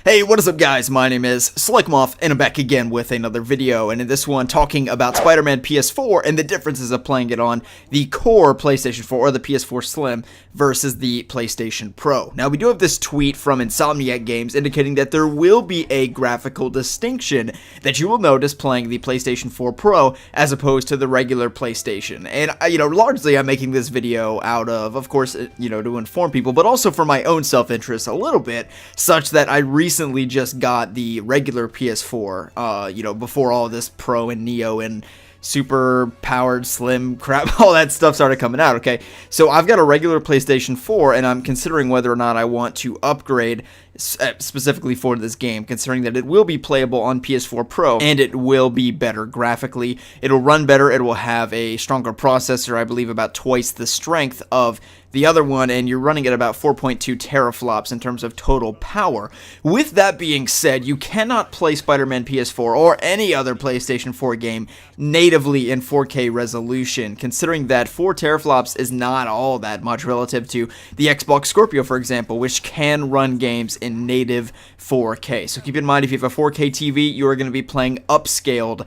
Hey, what is up guys? My name is Slickmoth and I'm back again with another video, and in this one talking about Spiderman PS4 and the differences of playing it on the core PlayStation 4 or the PS4 Slim versus the PlayStation Pro. Now we do have this tweet from Insomniac Games indicating that there will be a graphical distinction that you will notice playing the PlayStation 4 Pro as opposed to the regular PlayStation. And largely I'm making this video out of course, to inform people, but also for my own self-interest a little bit, such that I recently just got the regular PS4, before all this Pro and Neo and super powered slim crap, all that stuff started coming out, okay? So I've got a regular PlayStation 4 and I'm considering whether or not I want to upgrade specifically for this game, considering that it will be playable on PS4 Pro and it will be better graphically. It'll run better, it will have a stronger processor, I believe about twice the strength of the other one, and you're running at about 4.2 teraflops in terms of total power. With that being said, you cannot play Spider-Man PS4 or any other PlayStation 4 game natively in 4K resolution, considering that 4 teraflops is not all that much relative to the Xbox Scorpio, for example, which can run games in native 4K. So keep in mind, if you have a 4K TV, you are going to be playing upscaled,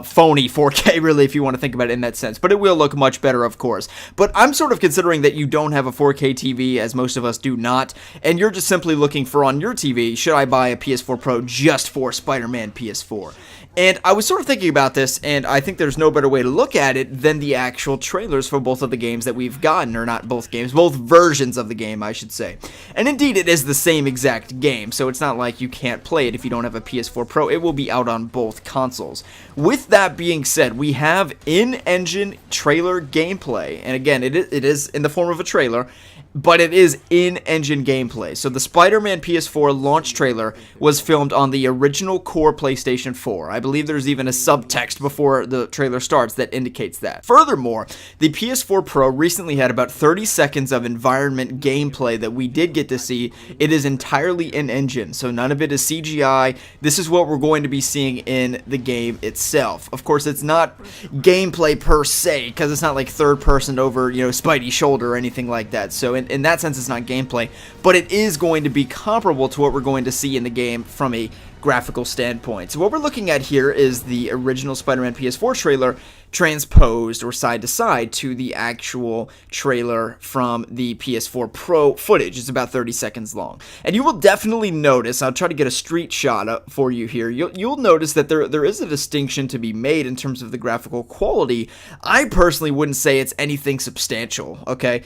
phony 4K, really, if you want to think about it in that sense. But it will look much better, of course. But I'm sort of considering that you don't have a 4K TV, as most of us do not, and you're just simply looking for on your TV, should I buy a PS4 Pro just for Spider-Man PS4? And I was sort of thinking about this, and I think there's no better way to look at it than the actual trailers for both of the games that we've gotten, or not both games, both versions of the game, I should say. And indeed, it is the same exact game, so it's not like you can't play it if you don't have a PS4 Pro. It will be out on both consoles. With that being said, we have in-engine trailer gameplay, and again, it is in the form of a trailer, but it is in-engine gameplay. So the Spider-Man PS4 launch trailer was filmed on the original core PlayStation 4. I believe there's even a subtext before the trailer starts that indicates that. Furthermore, the PS4 Pro recently had about 30 seconds of environment gameplay that we did get to see. It is entirely in-engine, so none of it is CGI. This is what we're going to be seeing in the game itself. Of course, it's not gameplay per se, because it's not like third person over, Spidey's shoulder or anything like that. So in that sense, it's not gameplay, but it is going to be comparable to what we're going to see in the game from a graphical standpoint. So what we're looking at here is the original Spider-Man PS4 trailer transposed or side to side to the actual trailer from the PS4 Pro footage. It's about 30 seconds long. And you will definitely notice, I'll try to get a street shot up for you here, you'll notice that there is a distinction to be made in terms of the graphical quality. I personally wouldn't say it's anything substantial, okay?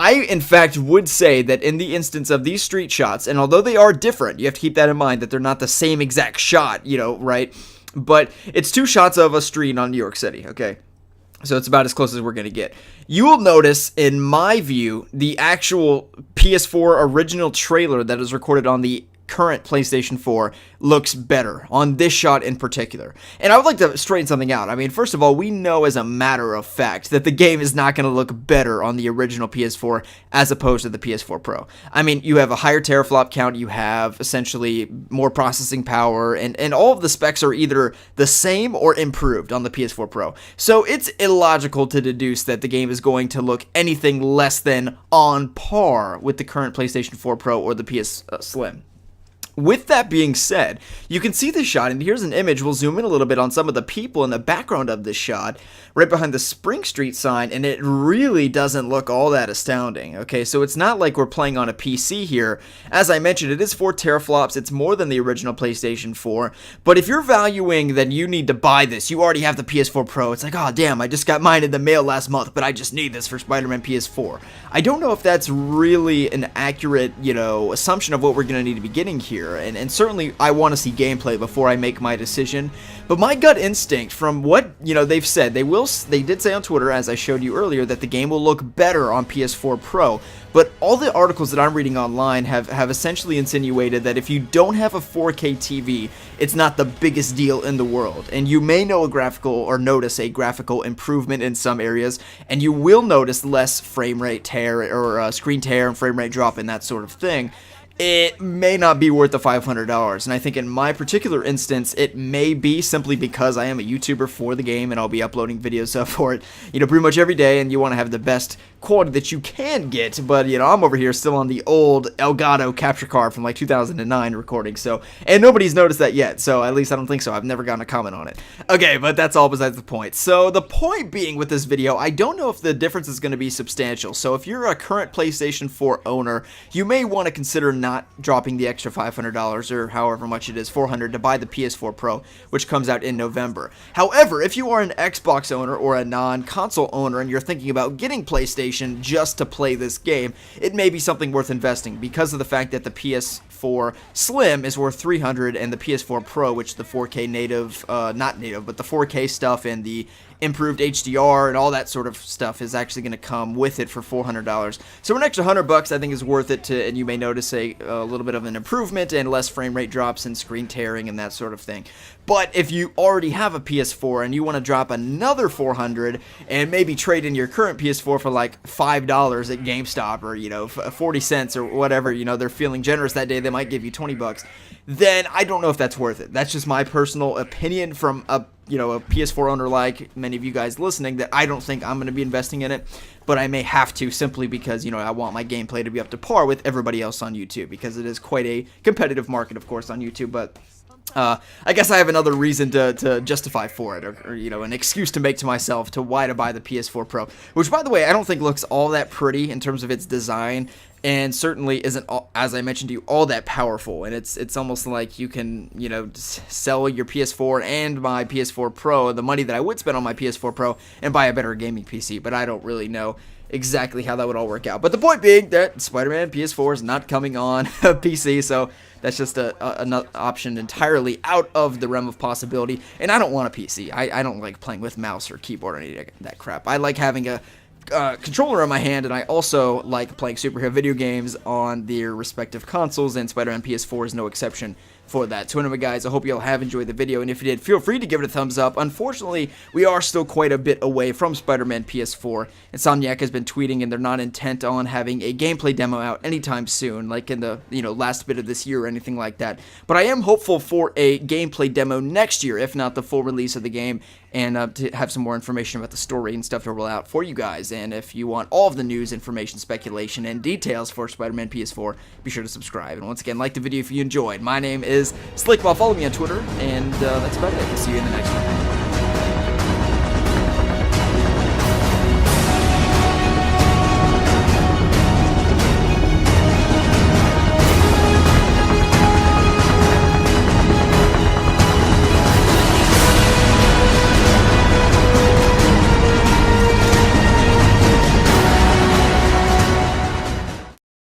I, in fact, would say that in the instance of these street shots, and although they are different, you have to keep that in mind, that they're not the same exact shot, right? But it's two shots of a street on New York City, okay? So it's about as close as we're going to get. You will notice, in my view, the actual PS4 original trailer that is recorded on the current PlayStation 4 looks better on this shot in particular. And I would like to straighten something out. I mean, first of all, we know as a matter of fact that the game is not going to look better on the original PS4 as opposed to the PS4 Pro. I mean, you have a higher teraflop count, you have essentially more processing power, and all of the specs are either the same or improved on the PS4 Pro. So it's illogical to deduce that the game is going to look anything less than on par with the current PlayStation 4 Pro or the PS Slim. With that being said, you can see this shot, and here's an image. We'll zoom in a little bit on some of the people in the background of this shot, right behind the Spring Street sign, and it really doesn't look all that astounding, okay? So it's not like we're playing on a PC here. As I mentioned, it is 4 teraflops. It's more than the original PlayStation 4, but if you're valuing that you need to buy this, you already have the PS4 Pro, it's like, oh, damn, I just got mine in the mail last month, but I just need this for Spider-Man PS4. I don't know if that's really an accurate, assumption of what we're going to need to be getting here. And certainly I want to see gameplay before I make my decision, but my gut instinct from what they've said, they did say on Twitter, as I showed you earlier, that the game will look better on PS4 Pro, but all the articles that I'm reading online have essentially insinuated that if you don't have a 4K TV, it's not the biggest deal in the world, and you may notice a graphical improvement in some areas, and you will notice less frame rate tear or screen tear and frame rate drop and that sort of thing. it may not be worth the $500. And I think in my particular instance, it may be simply because I am a YouTuber for the game and I'll be uploading videos for it, pretty much every day, and you want to have the best quality that you can get. But, I'm over here still on the old Elgato capture card from like 2009 recording, and nobody's noticed that yet, so at least I don't think so. I've never gotten a comment on it. Okay, but that's all besides the point. So the point being with this video, I don't know if the difference is going to be substantial. So if you're a current PlayStation 4 owner, you may want to consider not dropping the extra $500 or however much it is, $400, to buy the PS4 Pro, which comes out in November. However, if you are an Xbox owner or a non-console owner and you're thinking about getting PlayStation just to play this game, it may be something worth investing because of the fact that the PS4 Slim is worth $300 and the PS4 Pro, which the 4K native, not native, but the 4K stuff and the improved HDR and all that sort of stuff is actually going to come with it for $400. So an extra $100 I think is worth it and you may notice a little bit of an improvement and less frame rate drops and screen tearing and that sort of thing. But if you already have a PS4 and you want to drop another $400 and maybe trade in your current PS4 for like $5 at GameStop or 40 cents or whatever, they're feeling generous that day, they might give you $20, then I don't know if that's worth it. That's just my personal opinion from a PS4 owner like many of you guys listening, that I don't think I'm going to be investing in it, but I may have to simply because, I want my gameplay to be up to par with everybody else on YouTube, because it is quite a competitive market, of course, on YouTube. But I guess I have another reason to justify for it, or an excuse to make to myself to why to buy the PS4 Pro, which, by the way, I don't think looks all that pretty in terms of its design, and certainly isn't, as I mentioned to you, all that powerful. And it's almost like you can, sell your PS4 and my PS4 Pro, the money that I would spend on my PS4 Pro, and buy a better gaming PC, but I don't really know exactly how that would all work out. But the point being that Spider-Man PS4 is not coming on a PC, so that's just an option entirely out of the realm of possibility. And I don't want a PC. I don't like playing with mouse or keyboard or any of that crap. I like having a controller in my hand, and I also like playing superhero video games on their respective consoles, and Spider-Man PS4 is no exception for that. So anyway, guys, I hope you all have enjoyed the video, and if you did, feel free to give it a thumbs up. Unfortunately, we are still quite a bit away from Spider-Man PS4. Insomniac has been tweeting, and they're not intent on having a gameplay demo out anytime soon, like in the last bit of this year or anything like that. But I am hopeful for a gameplay demo next year, if not the full release of the game, and to have some more information about the story and stuff to roll out for you guys. And if you want all of the news, information, speculation, and details for Spider-Man PS4, be sure to subscribe. And once again, like the video if you enjoyed. My name is Slickball. Follow me on Twitter, and that's about it. We'll see you in the next one.